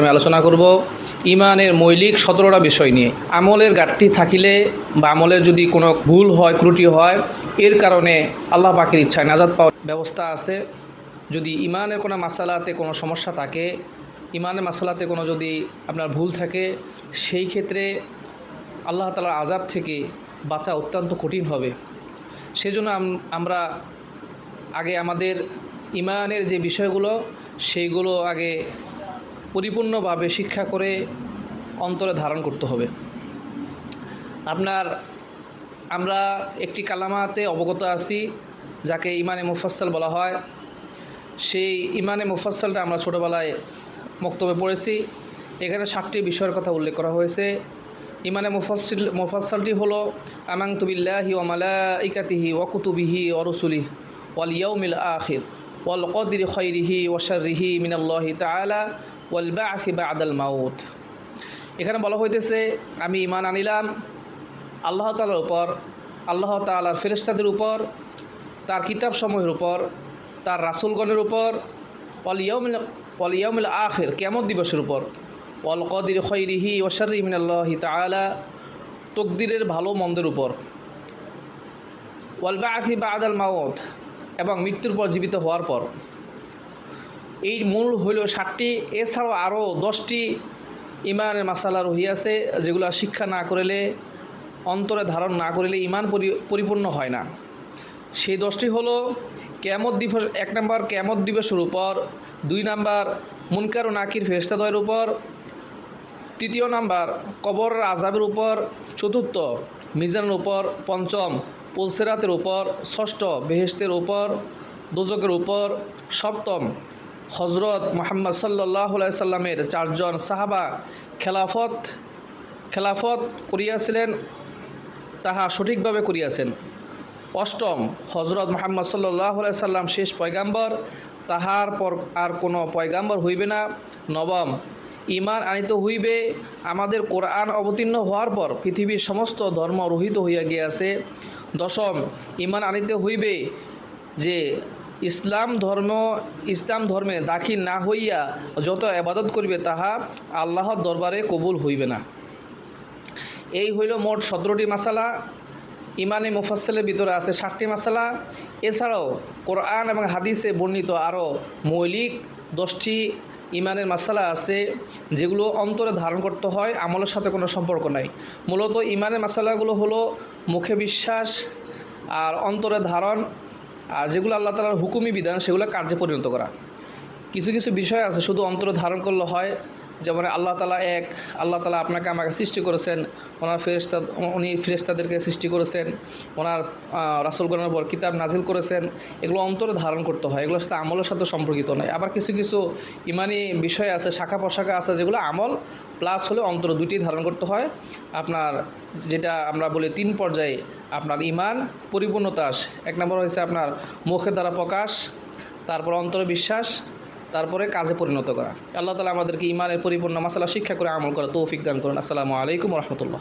আমি আলোচনা করব ইমানের মৌলিক 17টা বিষয় নিয়ে। আমলের ঘাটতি থাকিলে বা আমলের যদি কোনো ভুল হয়, ত্রুটি হয়, এর কারণে আল্লাহ পাকের ইচ্ছায় নাজাত পাওয়ার ব্যবস্থা আছে। যদি ইমানের কোনো মাসালাতে কোনো সমস্যা থাকে, ইমানের মাসালাতে কোনো যদি আপনার ভুল থাকে, সেই ক্ষেত্রে আল্লাহ তাআলার আযাব থেকে বাঁচা অত্যন্ত কঠিন হবে। সেজন্য আমরা আগে আমাদের ইমানের যে বিষয়গুলো সেইগুলো আগে পরিপূর্ণভাবে শিক্ষা করে অন্তরে ধারণ করতে হবে। আমরা একটি কালামাতে অবগত আছি যাকে ইমানে মুফাসসাল বলা হয়। সেই ইমানে মুফাসসালটা আমরা ছোটোবেলায় মক্তবে পড়েছি। এখানে 7টি বিষয়ের কথা উল্লেখ করা হয়েছে। ইমানে মুফাসসালটি হলো আমানতু বিল্লাহি ওয়া মালাইকাতিহি ওয়া কুতুবিহি ওয়া রুসুলিহি ওয়াল ইয়াউমিল আখির ওয়াল কদরি খাইরিহি ওয়া শাররিহি মিনাল্লাহি তাআলা ওয়াল বা'সি বা'দাল মাউত। এখানে বলা হইতেছে, আমি ঈমান আনিলাম আল্লাহ তাআলার উপর, আল্লাহ তাআলার ফেরেশতাদের উপর, তার কিতাবসমূহের উপর, তার রাসূলগণের উপর, ওয়াল ইয়াউমিল আখির কিয়ামত দিবসের উপর, ওয়াল কদরি খাইরিহি ওয়া শাররিহি মিনাল্লাহি তাআলা তকদিরের ভালো মন্দের উপর, ওয়াল বা'সি বা'দাল মাউত এবং মৃত্যুর পর জীবিত হওয়ার পর। এই মূল হইল 7টি। এছাড়াও আরও 10টি ইমানের মাসালা রহিয়াছে, যেগুলো শিক্ষা না করলে, অন্তরে ধারণ না করলে ইমান পরিপূর্ণ হয় না। সেই 10টি হলো কিয়ামত দিবস, 1 নম্বর কিয়ামত দিবসের উপর, 2 নম্বর মুনকার ও নাকির ফেরেশতাদের উপর, 3 নম্বর কবরের আযাবের উপর, 4র্থ মিজানের উপর, 5ম পুলসিরাতের উপর, 6ষ্ঠ বেহেশতের উপর, দোজখের উপর, 7ম হযরত মুহাম্মদ সাল্লাল্লাহু আলাইহি সাল্লামের 4 জন সাহাবা খেলাফত করিয়াছিলেন, তাহা সঠিকভাবে করিয়াছেন। 8ম হযরত মুহাম্মদ সাল্লাল্লাহু আলাইহি সাল্লাম শেষ পয়গাম্বর, তাহার পর আর কোনো পয়গাম্বর হইবে না। 9ম ঈমান আনিতে হইবে আমাদের কোরআন অবতীর্ণ হওয়ার পর পৃথিবীর সমস্ত ধর্ম রহিত হইয়া গিয়াছে। 10ম ঈমান আনিতে হইবে যে ইসলাম ধর্মে দাখিল না হইয়া যত ইবাদত করিবে তাহা আল্লাহর দরবারে কবুল হইবে না। এই হইল মোট 17টি মাসালা। ইমানে মুফাসসালের ভিতরে আছে 7টি মাসালা। এছাড়াও কোরআন এবং হাদিসে বর্ণিত আরও মৌলিক 10টি ইমানের মাসালা আছে, যেগুলো অন্তরে ধারণ করতে হয়, আমলের সাথে কোনো সম্পর্ক নাই। মূলত ইমানের মাসালাগুলো হলো মুখে বিশ্বাস আর অন্তরে ধারণ, আর যেগুলো আল্লাহ তাআলার হুকুমি বিধান সেগুলো কার্যে পরিণত করা। কিছু কিছু বিষয় আছে শুধু অন্তরে ধারণ করলে হয়, যেমন আল্লাহ তাআলা এক, আল্লাহ তাআলা আপনাকে আমাকে সৃষ্টি করেছেন, উনি ফেরেশতাদেরকে সৃষ্টি করেছেন, ওনার রাসূলগণের উপর কিতাব নাজিল করেছেন। এগুলো অন্তরে ধারণ করতে হয়, এগুলোর সাথে আমলের সাথে সম্পর্কিত নয়। আবার কিছু কিছু ইমানি বিষয় আছে, শাখা প্রশাখা আছে, যেগুলো আমল প্লাস হলে অন্তর দুইটি ধারণ করতে হয়। আপনার যেটা আমরা বলি 3 পর্যায়ে আপনার ইমান পরিপূর্ণতা আসে। 1 নম্বর হয়েছে আপনার মুখের দ্বারা প্রকাশ, তারপর অন্তরে বিশ্বাস, তারপরে কাজে পরিণত করা। আল্লাহ তাআলা আমাদেরকে ইমানের পরিপূর্ণ মাসালা শিক্ষা করে আমল করা তৌফিক দান করুন। আসসালামু আলাইকুম ওয়া রাহমাতুল্লাহ।